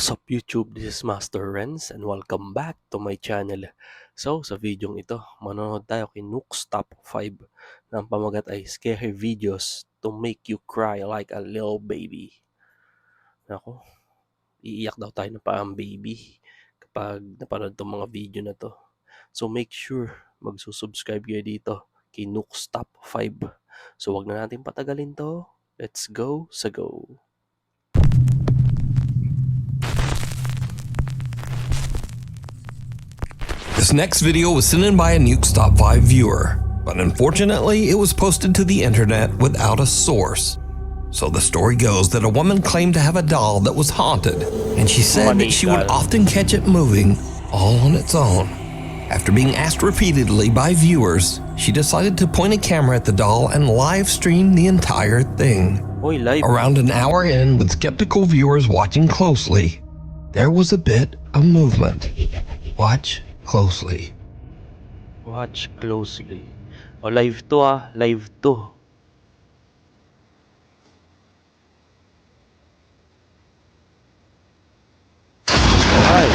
What's up YouTube? This is Master Renz and welcome back to my channel. So sa video ito, manonood tayo kay Nuke'S Top 5 na ang pamagat ay Scary Videos to Make You Cry Like a Lil'Baby. Ako, iiyak daw tayo na parang baby kapag napanood tong mga video na to. So make sure magsusubscribe kayo dito kay Nuke'S Top 5. So wag na natin patagalin to. Let's go sa go! This next video was sent in by a Nuke'S Top 5 viewer, but unfortunately it was posted to the internet without a source. So the story goes that a woman claimed to have a doll that was haunted, and she said that she would often catch it moving all on its own. After being asked repeatedly by viewers, she decided to point a camera at the doll and live stream the entire thing. Around an hour in, with skeptical viewers watching closely, there was a bit of movement. Watch closely. Watch closely. O, live to live to. Ay.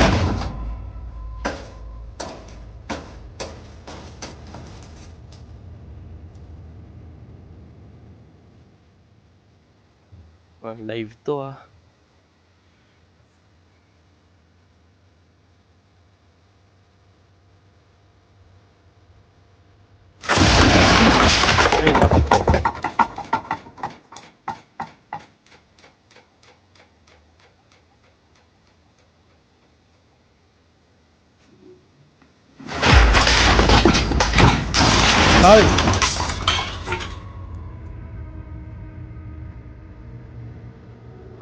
Live to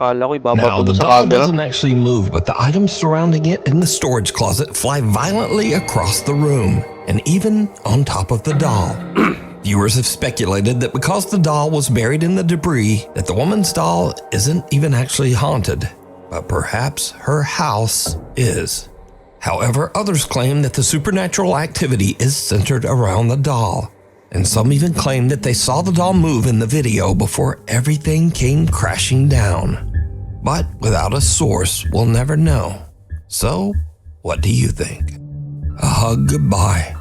Now, the doll doesn't actually move, but the items surrounding it in the storage closet fly violently across the room, and even on top of the doll. Viewers have speculated that because the doll was buried in the debris, that the woman's doll isn't even actually haunted, but perhaps her house is. However, others claim that the supernatural activity is centered around the doll, and some even claim that they saw the doll move in the video before everything came crashing down. But without a source, we'll never know. So, what do you think? A hug goodbye.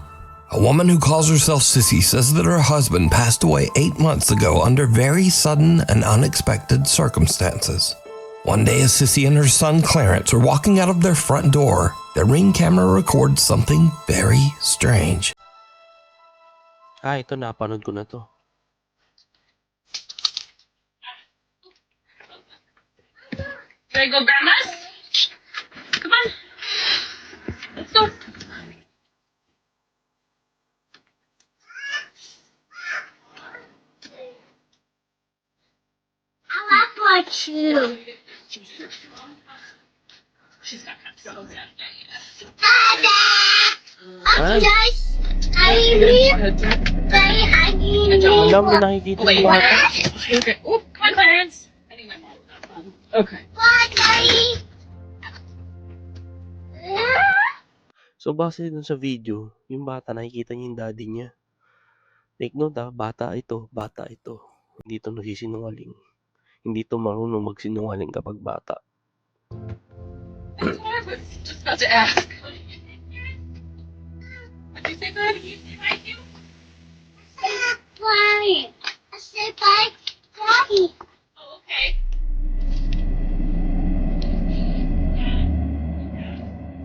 A woman who calls herself Sissy says that her husband passed away 8 months ago under very sudden and unexpected circumstances. One day, as Sissy and her son Clarence are walking out of their front door, their Ring camera records something very strange. Ito napanood ko na to. Should I go, Grandma's? Come on. Let's go. I love watch you. She's not going to go down there yet. Dada! Ay. Guys, I need Wala mo nakikita yung bata. Okay. Oh, come on, Clarence. I think my mom will have fun. Okay. So base dun sa video, yung bata nakikita niya yung daddy niya. Take note bata ito. Hindi to nagsisinungaling. Hindi to marunong magsinungaling kapag bata. That's what I was just about to ask. What did you say, bud? Thank you. I said bye, Daddy. Oh, okay.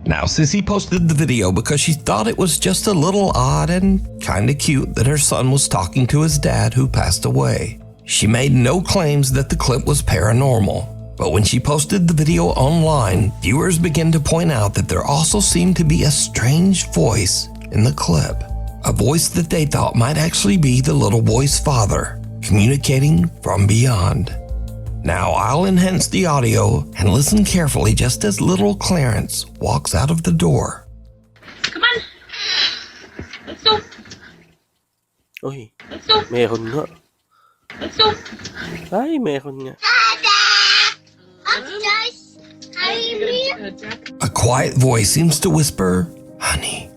Now, Sissy posted the video because she thought it was just a little odd and kinda cute that her son was talking to his dad who passed away. She made no claims that the clip was paranormal, but when she posted the video online, viewers began to point out that there also seemed to be a strange voice in the clip. A voice that they thought might actually be the little boy's father, communicating from beyond. Now I'll enhance the audio and listen carefully just as little Clarence walks out of the door. Come on. Let's go. Uy, Let's go. meron nga. Let's go. Ay, meron nga. Dada! Guys, I need A quiet voice seems to whisper, "Honey,"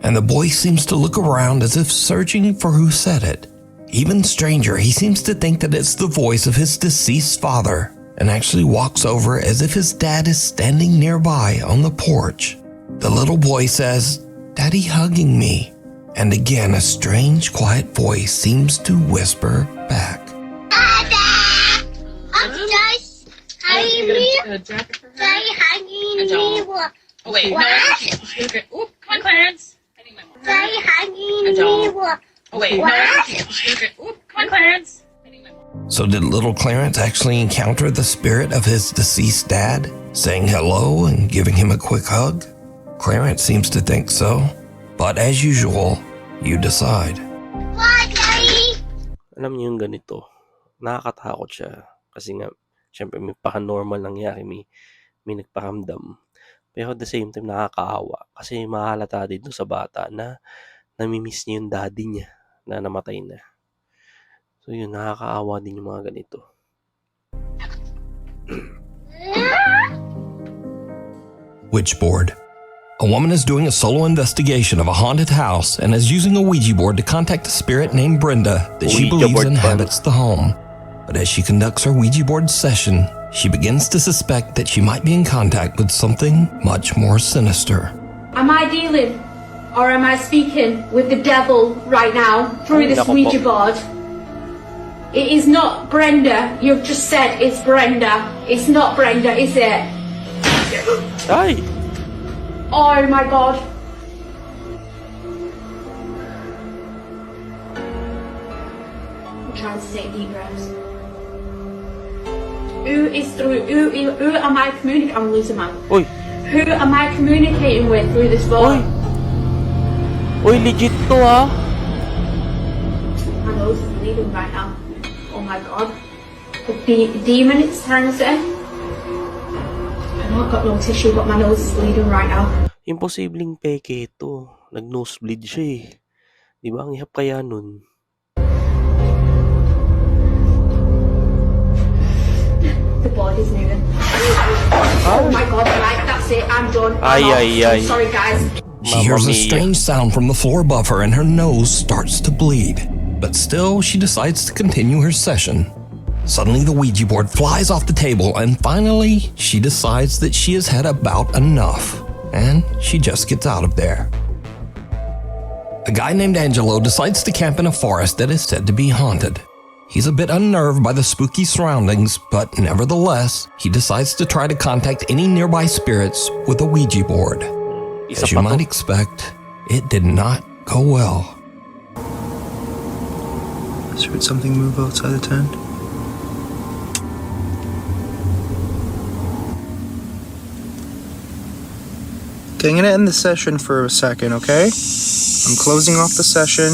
and the boy seems to look around as if searching for who said it. Even stranger, he seems to think that it's the voice of his deceased father, and actually walks over as if his dad is standing nearby on the porch. The little boy says, "Daddy hugging me." And again, a strange, quiet voice seems to whisper back. Dada! Upstairs! Hurry me! Jacket for her. Daddy hugging me! What? Oh wait, no, What? okay. Oop, come on, Clarence. I need my mom. Daddy hugging Adult. me! What? Oh wait, What? no, okay. Oop, come on, Clarence. I need my mom. So did little Clarence actually encounter the spirit of his deceased dad, saying hello and giving him a quick hug? Clarence seems to think so. But as usual, you decide. What, Daddy? Alam niyo yung ganito, nakakatakot siya. Kasi nga, syempre may paranormal nangyari, may nagparamdam. Pero at the same time, nakakaawa. Kasi mahalata din sa bata na namimiss niya yung daddy niya na namatay na. So yun, nakakaawa din yung mga ganito. Witchboard. A woman is doing a solo investigation of a haunted house and is using a Ouija board to contact a spirit named Brenda that she Ouija believes board inhabits the home. But as she conducts her Ouija board session, she begins to suspect that she might be in contact with something much more sinister. Am I dealing or am I speaking with the devil right now through this Nako po. Ouija board? It is not Brenda. You've just said it's Brenda. It's not Brenda, is it? Ay! Oh my god. I'm trying to take deep breaths. Who am I communicating? I'm losing my. Uy! Who am I communicating with through this Uy! board? Uy, legit to ah! My nose is bleeding right now. Oh my god. The demon it's trying to say. I know I've got no tissue, but my nose is bleeding right now. Imposibleng peke ito. Nag-nosebleed siya eh. Di ba? Ang ihap kaya nun. The body's moving. Oh my god, right, that's it, I'm done. Ay, I'm off. ay, ay. I'm sorry guys. She Mamma hears a mia. strange sound from the floor above her and her nose starts to bleed. But still, she decides to continue her session. Suddenly, the Ouija board flies off the table and finally, she decides that she has had about enough. And she just gets out of there. A guy named Angelo decides to camp in a forest that is said to be haunted. He's a bit unnerved by the spooky surroundings, but nevertheless, he decides to try to contact any nearby spirits with a Ouija board. Isa As you pa to. might expect, it did not go well. Just heard something move outside the tent. Okay, I'm gonna end the session for a second, okay? I'm closing off the session.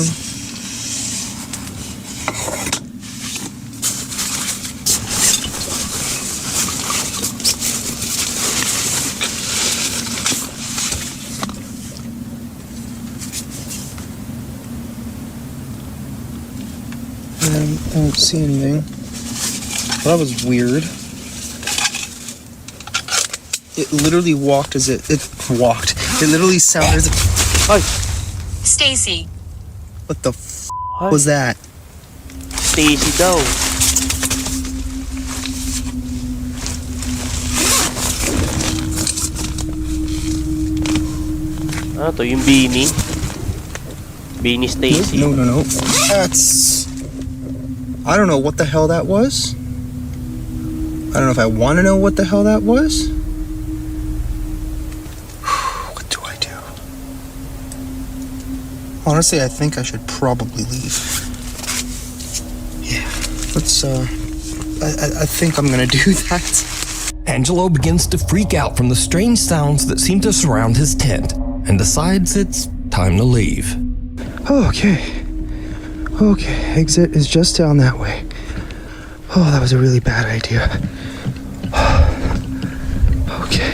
I don't see anything. Well, that was weird. It literally walked as it walked. It literally sounded as if. Ay! Stacy. What the f Ay! was that? Stacy daw. Ano to? Yung Beanie? Beanie Stacy? No. That's. I don't know what the hell that was. I don't know if I want to know what the hell that was. What do I do? Honestly, I think I should probably leave. Yeah, let's, I think I'm gonna do that. Angelo begins to freak out from the strange sounds that seem to surround his tent and decides it's time to leave. Okay, exit is just down that way. Oh, that was a really bad idea. Okay.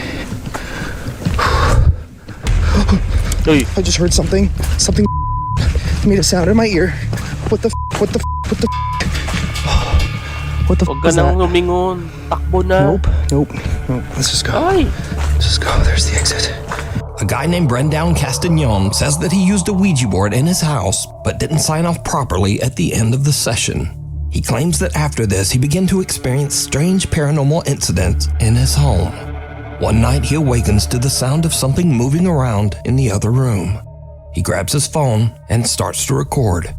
Uy! I just heard something. Something made a sound in my ear. What the what the what the what the Huwag ka was nang that? lumingon. Takbo na. Nope. Let's just go. Ay! Let's just go. There's the exit. A guy named Brendan Castagnon says that he used a Ouija board in his house but didn't sign off properly at the end of the session. He claims that after this, he began to experience strange paranormal incidents in his home. One night, he awakens to the sound of something moving around in the other room. He grabs his phone and starts to record.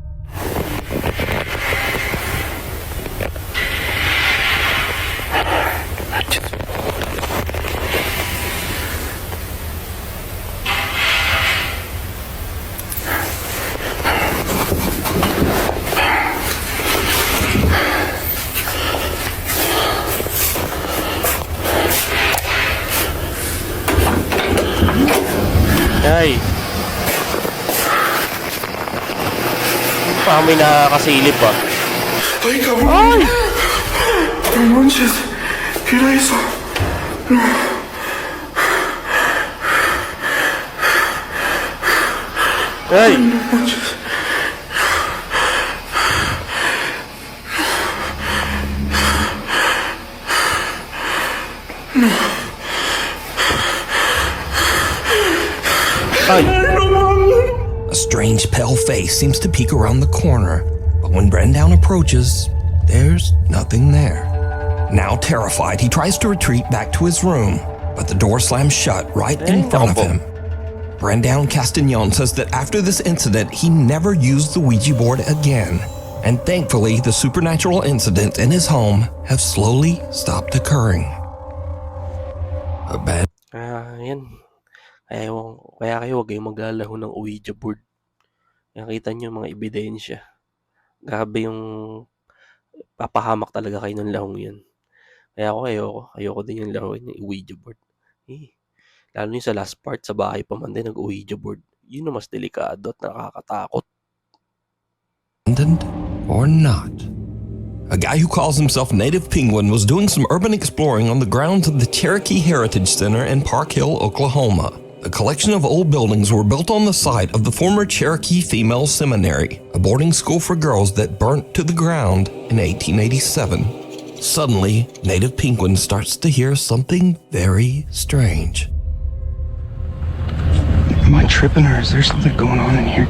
Ay. Parang may nakakasilip ah. Ay, kamu! Manches, ¿qué era eso? Ay! No manches. Ay! A strange pale face seems to peek around the corner, but when Brendown approaches, there's nothing there. Now terrified, he tries to retreat back to his room, but the door slams shut right in front of him. Brendown Castagnon says that after this incident, he never used the Ouija board again, and thankfully, the supernatural incidents in his home have slowly stopped occurring. A bad Yan. Kaya kayo huwag kayong maglalaro ng Ouija board. Nakita niyo yung mga ebidensya. Grabe yung papahamak talaga kayo ng larong yun. Kaya ayoko din yung laruin ng Ouija board. Lalo yung sa last part, sa bahay pa man din nag-Ouija board. Yun ang mas delikado at nakakatakot. Or not. A guy who calls himself Native Penguin was doing some urban exploring on the grounds of the Cherokee Heritage Center in Park Hill, Oklahoma. A collection of old buildings were built on the site of the former Cherokee Female Seminary, a boarding school for girls that burnt to the ground in 1887. Suddenly, Native Penguin starts to hear something very strange. Am I tripping or is there something going on in here?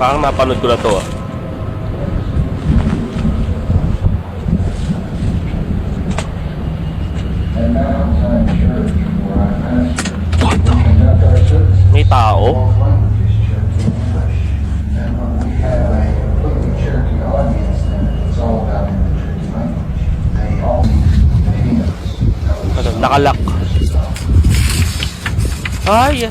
Parang napanood ko na to ah. What the? May tao? Ano, nakalak. Ay!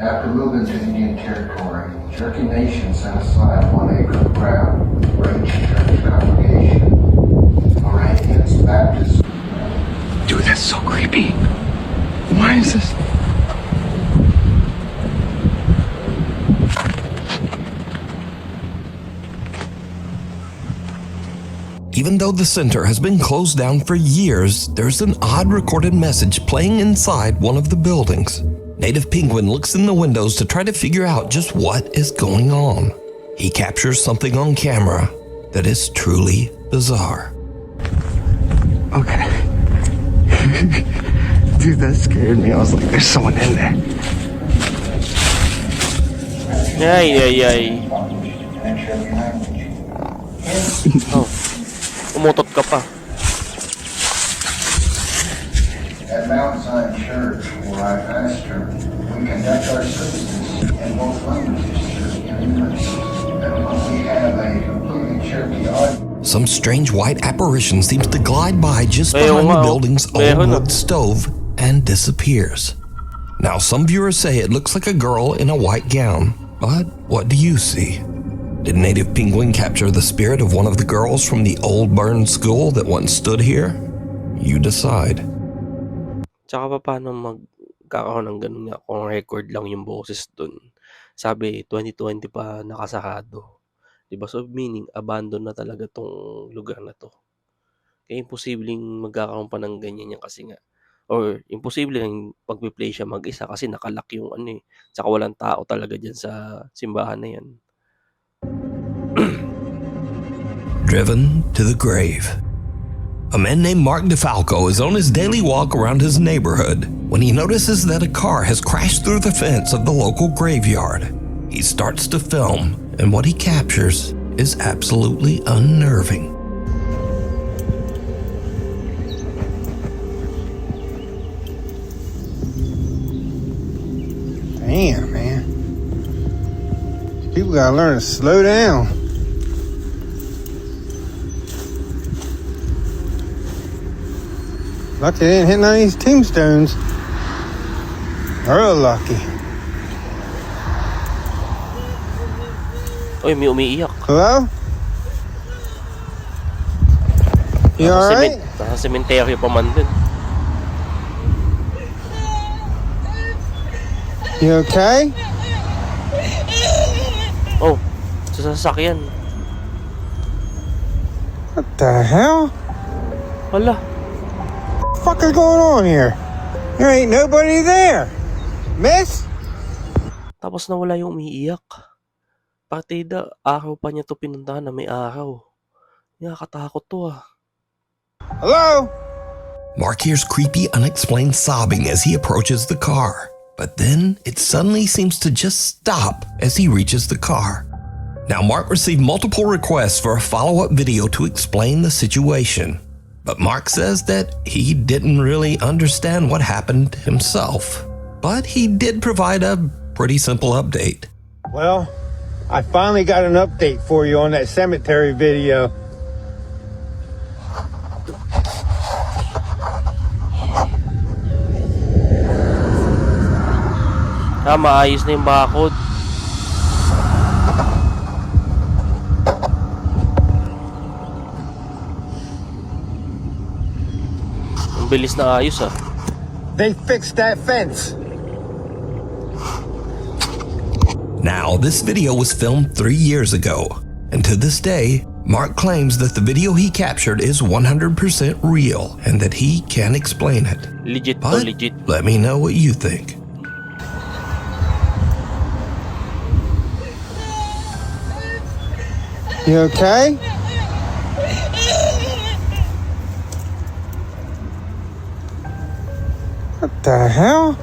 After moving to Indian Territory, Cherokee Nation set aside 1 acre of ground for ancient church congregation. Moravians, Baptists. Dude, that's so creepy. Why is this? Even though the center has been closed down for years, there's an odd recorded message playing inside one of the buildings. Native Penguin looks in the windows to try to figure out just what is going on. He captures something on camera that is truly bizarre. Okay. Dude, that scared me. I was like, there's someone in there. Ay. Oh, umutot ka pa. At Mount Zion Church, where I pastor, we conduct our services in both languages, Cherokee and English. And we have a completely Cherokee audience. Some strange white apparition seems to glide by just behind the building's old wood stove and disappears. Now, some viewers say it looks like a girl in a white gown, but what do you see? Did Native Penguin capture the spirit of one of the girls from the old burned school that once stood here? You decide. Tsaka pa paano magkakaroon ng ganun nga kung record lang yung boses dun. Sabi 2020 pa nakasarado. Diba? So meaning abandon na talaga tong lugar na to. Kaya imposibleng magkakaroon pa ng ganyan yan kasi nga. Or imposible lang pag-play siya mag-isa kasi nakalock yung ano eh. Tsaka walang tao talaga dyan sa simbahan na yan. Driven to the grave. A man named Mark DeFalco is on his daily walk around his neighborhood when he notices that a car has crashed through the fence of the local graveyard. He starts to film, and what he captures is absolutely unnerving. Damn, man. People gotta learn to slow down. Lucky they didn't hit none of these tombstones. Real lucky. Uy, may umiiyak. Hello? You alright? Naka-sementeryo pa man dun. You okay? Oh, sa sasakyan. What the hell? Hala. What the fuck is going on here? There ain't nobody there. Miss? Tapos nawala yung umiiyak. Partida, araw pa niya to pinuntahan na may araw. Nakakatakot to ah. Hello? Mark hears creepy, unexplained sobbing as he approaches the car. But then it suddenly seems to just stop as he reaches the car. Now, Mark received multiple requests for a follow-up video to explain the situation. But Mark says that he didn't really understand what happened himself. But he did provide a pretty simple update. Well, I finally got an update for you on that cemetery video. Maayos na yung bakod. Ang bilis na ayos ah. They fixed that fence. Now, this video was filmed 3 years ago, and to this day, Mark claims that the video he captured is 100% real and that he can explain it. Legit to, But legit. let me know what you think. You okay? What the hell?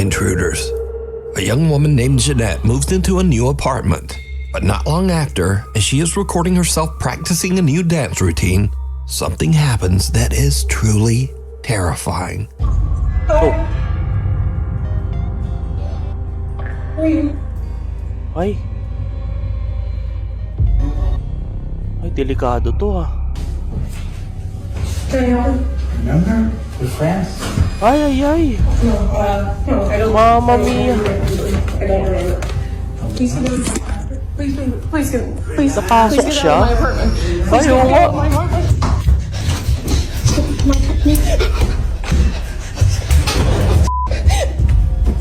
Intruders. A young woman named Jeanette moves into a new apartment. But not long after, as she is recording herself practicing a new dance routine, something happens that is truly terrifying. Oh. Ay. Ay, delikado to ah. Remember? We're friends. Ay, ay, ay. Mama mia. Please, Napasok siya. Ay, oo nga.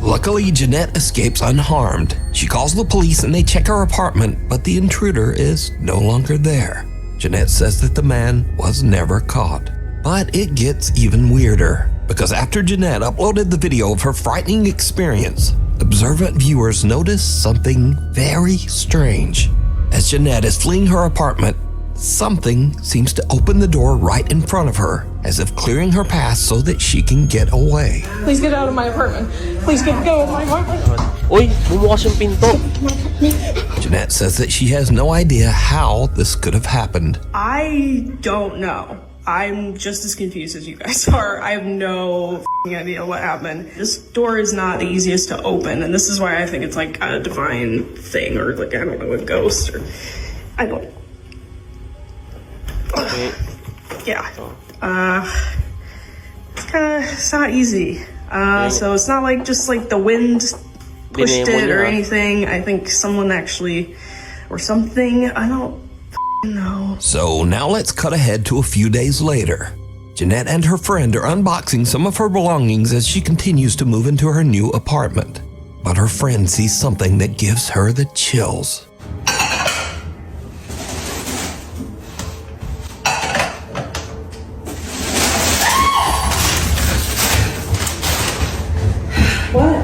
Luckily, Jeanette escapes unharmed. She calls the police and they check her apartment, but the intruder is no longer there. Jeanette says that the man was never caught. But it gets even weirder, because after Jeanette uploaded the video of her frightening experience, observant viewers notice something very strange. As Jeanette is fleeing her apartment, something seems to open the door right in front of her, as if clearing her path so that she can get away. Please get out of my apartment. Please go out of my apartment. Uy, bumukas yung pinto. Jeanette says that she has no idea how this could have happened. I don't know. I'm just as confused as you guys are. I have no idea what happened. This door is not the easiest to open, and this is why I think it's like a divine thing, or like, I don't know, a ghost, or I don't. Okay. Yeah. It's not easy. So it's not like just like the wind pushed Binemo it or niya. anything. I think someone actually, or something, I don't know. So now let's cut ahead to a few days later. Jeanette and her friend are unboxing some of her belongings as she continues to move into her new apartment. But her friend sees something that gives her the chills. What?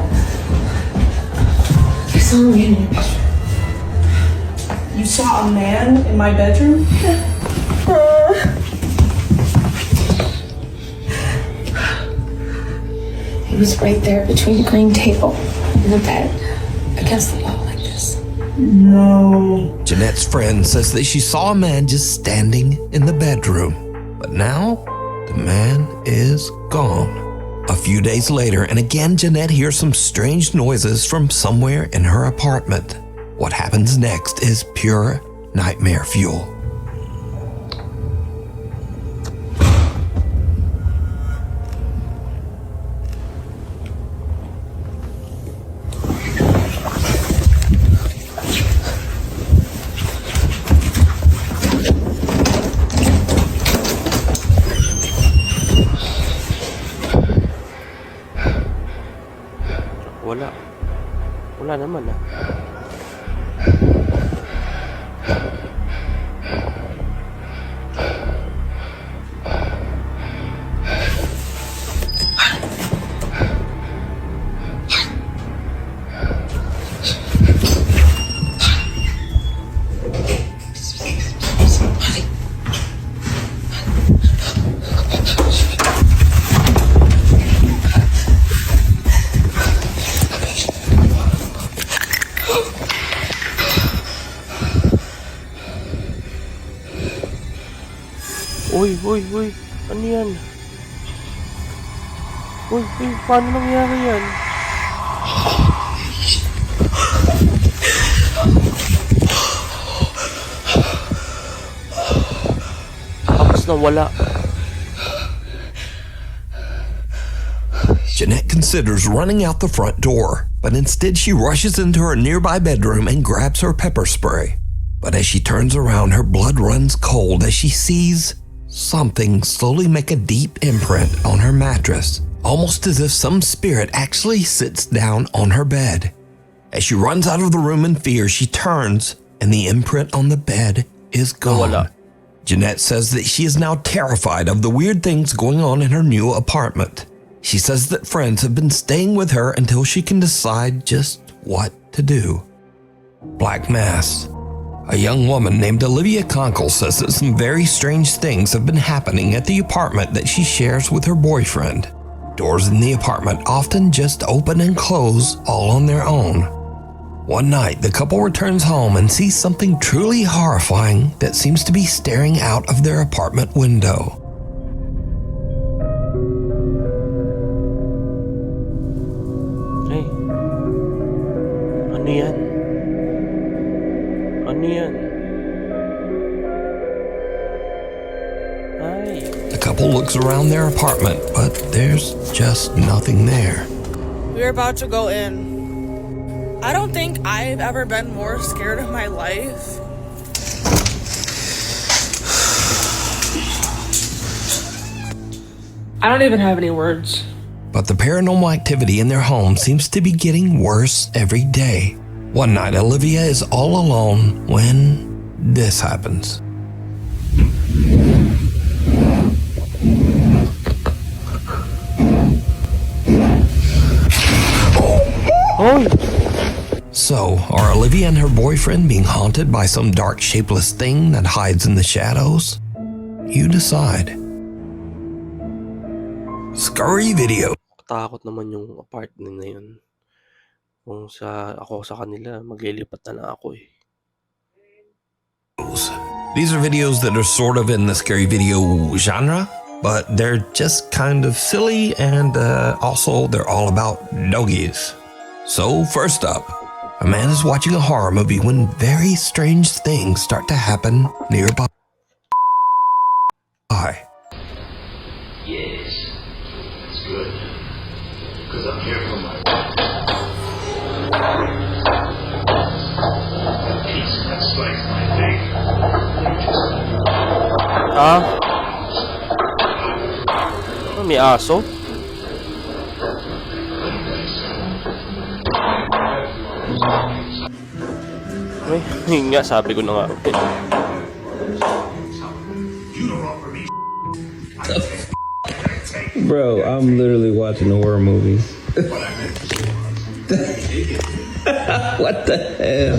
I saw a man in your bedroom. You saw a man in my bedroom? He was right there between the green table and the bed, against the wall like this. No. Jeanette's friend says that she saw a man just standing in the bedroom. But now, the man is gone. A few days later, and again Jeanette hears some strange noises from somewhere in her apartment. What happens next is pure nightmare fuel. Wala naman ah. Uy, ano yan? Uy, paano nangyari yan? Tapos nawala. Jeanette considers running out the front door, but instead she rushes into her nearby bedroom and grabs her pepper spray. But as she turns around, her blood runs cold as she sees something slowly make a deep imprint on her mattress, almost as if some spirit actually sits down on her bed. As she runs out of the room in fear, she turns and the imprint on the bed is gone. Jeanette says that she is now terrified of the weird things going on in her new apartment. She says that friends have been staying with her until she can decide just what to do. Black Mass. A young woman named Olivia Conkle says that some very strange things have been happening at the apartment that she shares with her boyfriend. Doors in the apartment often just open and close all on their own. One night, the couple returns home and sees something truly horrifying that seems to be staring out of their apartment window. Hey, ano yan? Ano yan? Ay. The couple looks around their apartment, but there's just nothing there. We're about to go in. I don't think I've ever been more scared in my life. I don't even have any words. But the paranormal activity in their home seems to be getting worse every day. One night, Olivia is all alone when this happens. Oh! So, are Olivia and her boyfriend being haunted by some dark, shapeless thing that hides in the shadows? You decide. Scary video. Takot naman yung apartment na yun. Kung ako sa kanila, maglilipat na lang ako eh. These are videos that are sort of in the scary video genre, but they're just kind of silly and also they're all about doggies. So first up, a man is watching a horror movie when very strange things start to happen nearby. Yes, that's good. Because I'm here for my piece that slice my leg. May aso? Yun nga, sabi ko na nga. Bro, I'm literally watching a horror movie. What the hell?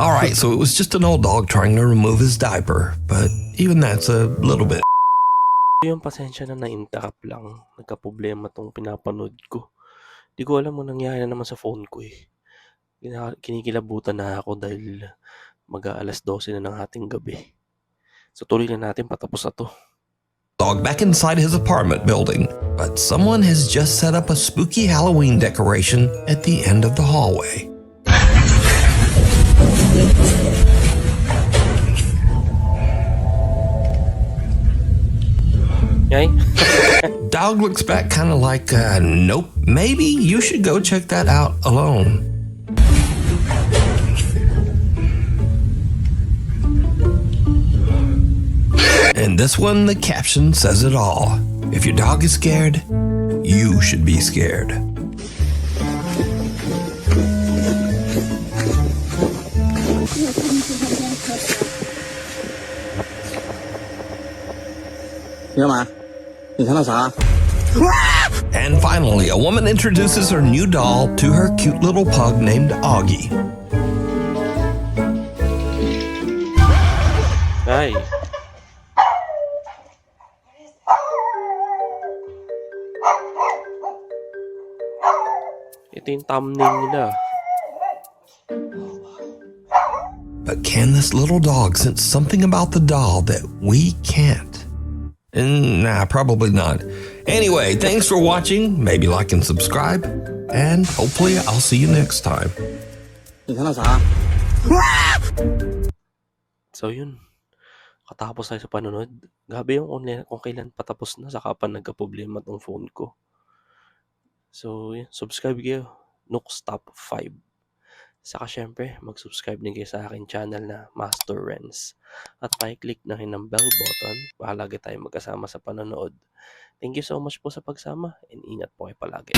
Alright, so it was just an old dog trying to remove his diaper, but even that's a little bit. Yung pasensya na na-interrupt lang, nagkaproblema 'tong pinapanood ko. Di ko alam anong nangyari na naman sa phone ko, eh. Kinikilabutan na ako dahil mag-a-12:00 na ng hating gabi. So tuloy na natin, patapos na 'to. Dog back inside his apartment building, but someone has just set up a spooky Halloween decoration at the end of the hallway. Yay. Dog looks back kind of like, nope, maybe you should go check that out alone. And this one, the caption says it all. If your dog is scared, you should be scared. And finally, a woman introduces her new doll to her cute little pug named Augie. Ay. Ito yung thumbnail nila. But can this little dog sense something about the doll that we can't? Nah, probably not. Anyway, thanks for watching. Maybe like and subscribe. And hopefully I'll see you next time. So yun. Katapos tayo sa panonood. Grabe yung online kung kailan patapos na saka pa nagka-problema tong phone ko. So yun, subscribe kayo. Nuke'S Top 5. Saka syempre, mag-subscribe din kayo sa akin channel na Master Renz. At pakiclick na rin ng bell button para lagi tayo magkasama sa panonood. Thank you so much po sa pagsama and ingat po kayo palagi.